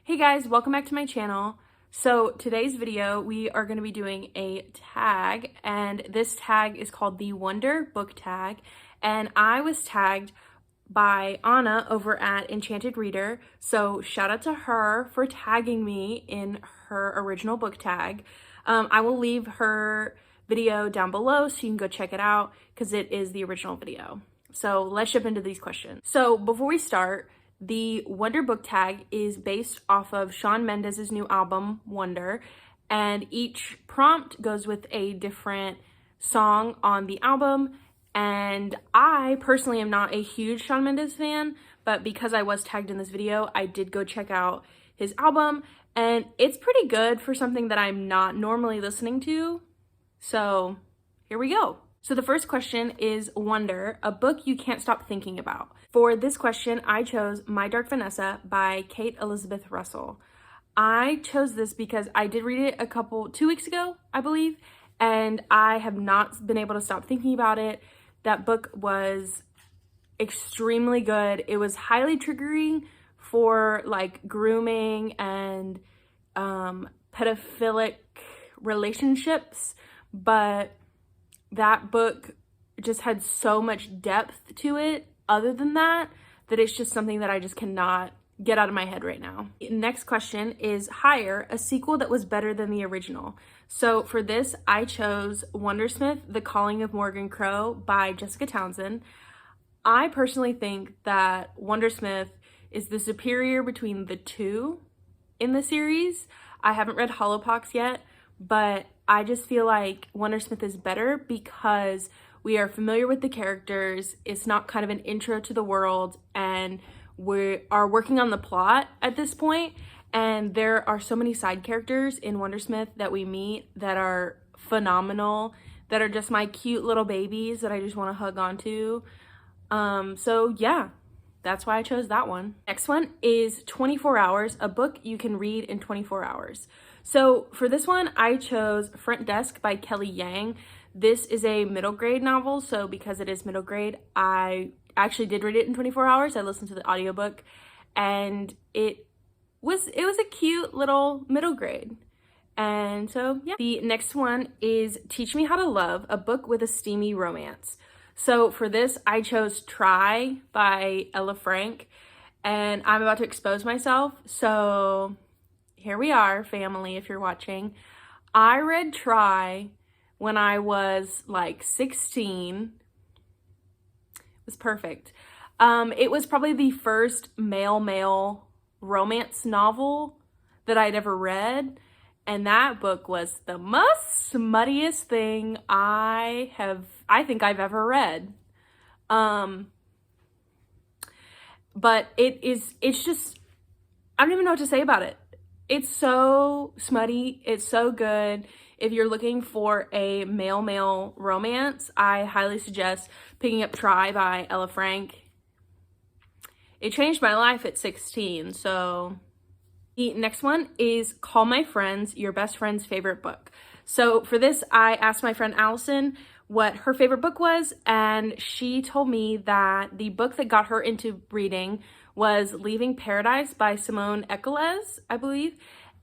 Hey guys, welcome back to my channel. So today's video, we are going to be doing a tag, and this tag is called the Wonder Book Tag, and I was tagged by Anna over at Enchanted Reader, so shout out to her for tagging me in her original book tag. I will leave her video down below so you can go check it out because it is the original video. So let's jump into these questions. So before we start, the Wonder Book Tag is based off of Shawn Mendes' new album, Wonder, and each prompt goes with a different song on the album. And I personally am not a huge Shawn Mendes fan, but because I was tagged in this video, I did go check out his album, and it's pretty good for something that I'm not normally listening to. So here we go. So the first question is Wonder, a book you can't stop thinking about. For this question, I chose My Dark Vanessa by Kate Elizabeth Russell. I chose this because I did read it 2 weeks ago, I believe, and I have not been able to stop thinking about it. That book was extremely good. It was highly triggering for like grooming and pedophilic relationships, but that book just had so much depth to it other than that it's just something that I just cannot get out of my head right now. Next question is Higher, a sequel that was better than the original. So for this, I chose Wondersmith, The Calling of Morgan Crow by Jessica Townsend. I personally think that Wondersmith is the superior between the two in the series. I haven't read Hollowpox yet, but I just feel like Wondersmith is better because we are familiar with the characters. It's not kind of an intro to the world, and we are working on the plot at this point. And there are so many side characters in Wondersmith that we meet that are phenomenal, that are just my cute little babies that I just want to hug onto. So yeah, that's why I chose that one. Next one is 24 Hours, a book you can read in 24 hours. So for this one, I chose Front Desk by Kelly Yang. This is a middle grade novel, so because it is middle grade, I actually did read it in 24 hours. I listened to the audiobook, and it was a cute little middle grade. And so yeah. The next one is Teach Me How to Love, a book with a steamy romance. So for this, I chose Try by Ella Frank, and I'm about to expose myself, so here we are, family, if you're watching. I read Try when I was like 16. It was perfect. It was probably the first male romance novel that I'd ever read, and that book was the most smuttiest thing I think I've ever read. But it's just, I don't even know what to say about it. It's so smutty. It's so good. If you're looking for a male romance, I highly suggest picking up Try by Ella Frank. It changed my life at 16, so. The next one is Call My Friends, Your Best Friend's Favorite Book. So for this, I asked my friend Allison what her favorite book was, and she told me that the book that got her into reading was Leaving Paradise by Simone Eccles, I believe.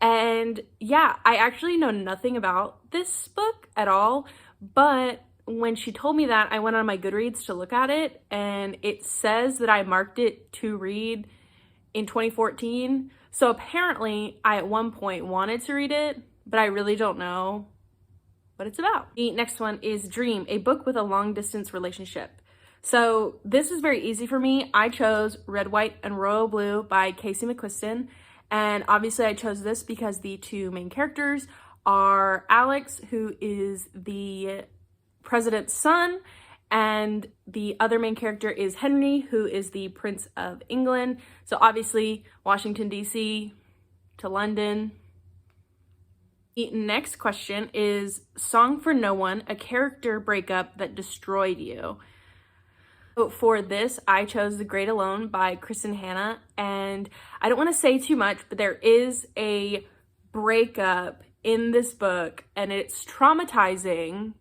And yeah, I actually know nothing about this book at all, but when she told me that, I went on my Goodreads to look at it, and it says that I marked it to read in 2014. So apparently I at one point wanted to read it, but I really don't know what it's about. The next one is Dream, a book with a long distance relationship. So this is very easy for me. I chose Red, White, and Royal Blue by Casey McQuiston. And obviously I chose this because the two main characters are Alex, who is the president's son, and the other main character is Henry, who is the Prince of England. So obviously Washington, D.C. to London. The next question is Song for No One, a character breakup that destroyed you. So for this, I chose The Great Alone by Kristen Hanna, and I don't want to say too much, but there is a breakup in this book, and it's traumatizing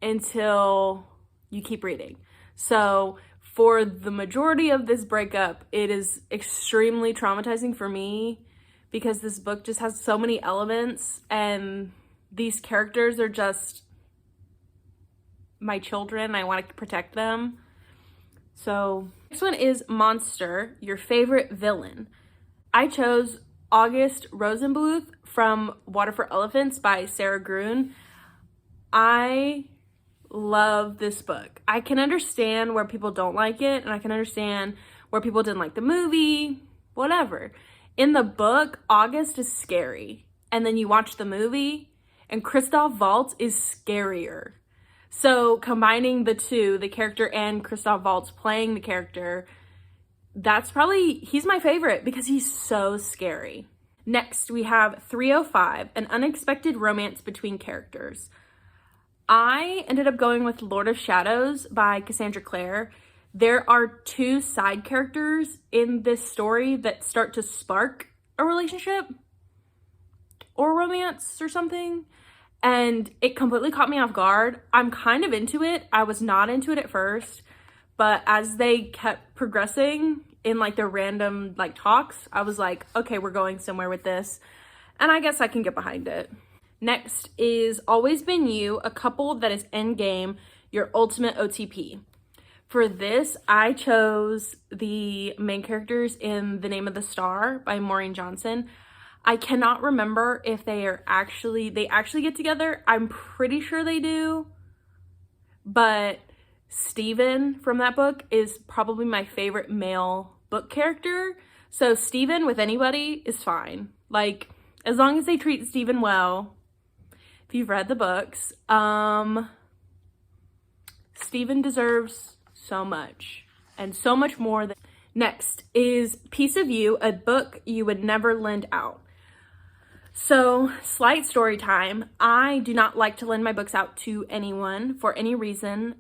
until you keep reading. So for the majority of this breakup, it is extremely traumatizing for me, because this book just has so many elements and these characters are just my children. I want to protect them. So next one is Monster, your favorite villain. I chose August Rosenbluth from Water for Elephants by Sarah Gruen. I love this book. I can understand where people don't like it, and I can understand where people didn't like the movie, whatever. In the book, August is scary, and then you watch the movie, and Christoph Waltz is scarier. So combining the two, the character and Christoph Waltz playing the character, he's my favorite because he's so scary. Next, we have 305, an unexpected romance between characters. I ended up going with Lord of Shadows by Cassandra Clare. There are two side characters in this story that start to spark a relationship or romance or something, and it completely caught me off guard. I'm kind of into it. I was not into it at first, but as they kept progressing in like their random like talks, I was like, okay, we're going somewhere with this, and I guess I can get behind it. Next is Always Been You, a couple that is endgame, your ultimate OTP. For this, I chose the main characters in The Name of the Star by Maureen Johnson. I cannot remember if they actually get together. I'm pretty sure they do. But Stephen from that book is probably my favorite male book character. So Stephen with anybody is fine. Like, as long as they treat Stephen well. If you've read the books, Stephen deserves so much and so much more. Next is Piece of You, a book you would never lend out. So, slight story time. I do not like to lend my books out to anyone for any reason.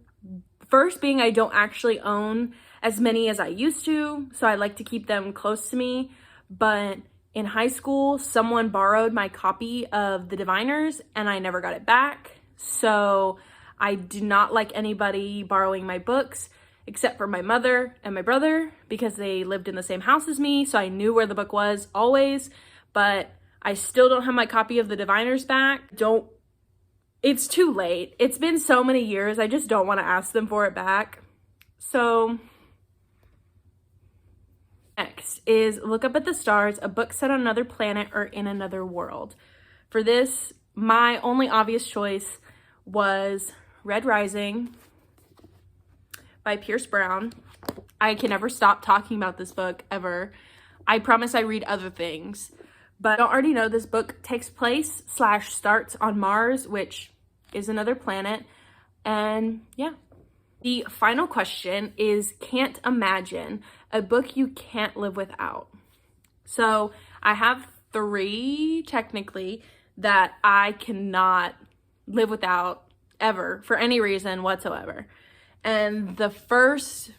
First being I don't actually own as many as I used to, so I like to keep them close to me. But in high school, someone borrowed my copy of The Diviners and I never got it back. So I do not like anybody borrowing my books except for my mother and my brother because they lived in the same house as me, so I knew where the book was always. But I still don't have my copy of The Diviners back. It's too late. It's been so many years. I just don't want to ask them for it back. So next is Look Up at the Stars, a book set on another planet or in another world. For this, my only obvious choice was Red Rising by Pierce Brown. I can never stop talking about this book, ever. I promise I read other things. But I already know this book takes place / starts on Mars, which is another planet. And yeah. The final question is Can't Imagine, a book you can't live without. So I have 3 technically that I cannot live without ever for any reason whatsoever. And the first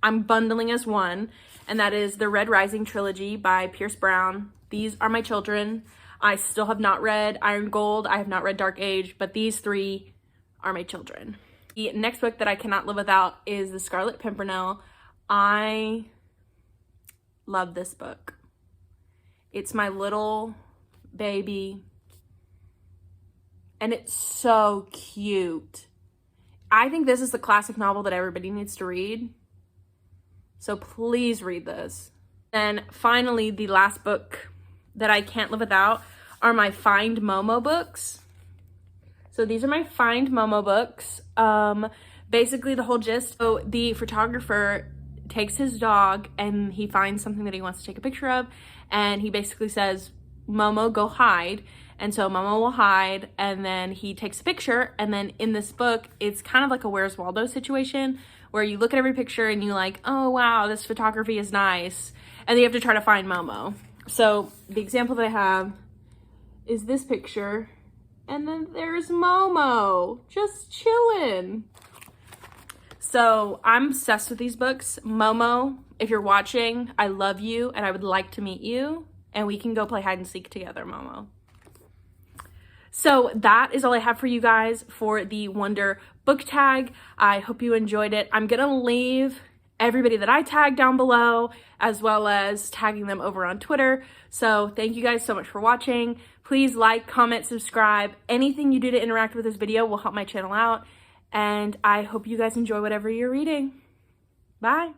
I'm bundling as one, and that is the Red Rising trilogy by Pierce Brown. These are my children. I still have not read Iron Gold. I have not read Dark Age, but these 3 are my children. The next book that I cannot live without is The Scarlet Pimpernel. I love this book. It's my little baby, and it's so cute. I think this is the classic novel that everybody needs to read. So please read this. And finally, the last book that I can't live without are my Find Momo books. So these are my Find Momo books. Basically the whole gist. So the photographer takes his dog and he finds something that he wants to take a picture of. And he basically says, Momo, go hide. And so Momo will hide, and then he takes a picture. And then in this book, it's kind of like a Where's Waldo situation where you look at every picture and you're like, oh wow, this photography is nice. And then you have to try to find Momo. So the example that I have is this picture. And then there's Momo just chilling. So I'm obsessed with these books. Momo, if you're watching, I love you and I would like to meet you. And we can go play hide and seek together, Momo. So that is all I have for you guys for the Wonder book tag. I hope you enjoyed it. I'm gonna leave everybody that I tag down below, as well as tagging them over on Twitter. So thank you guys so much for watching. Please like, comment, subscribe. Anything you do to interact with this video will help my channel out. And I hope you guys enjoy whatever you're reading. Bye.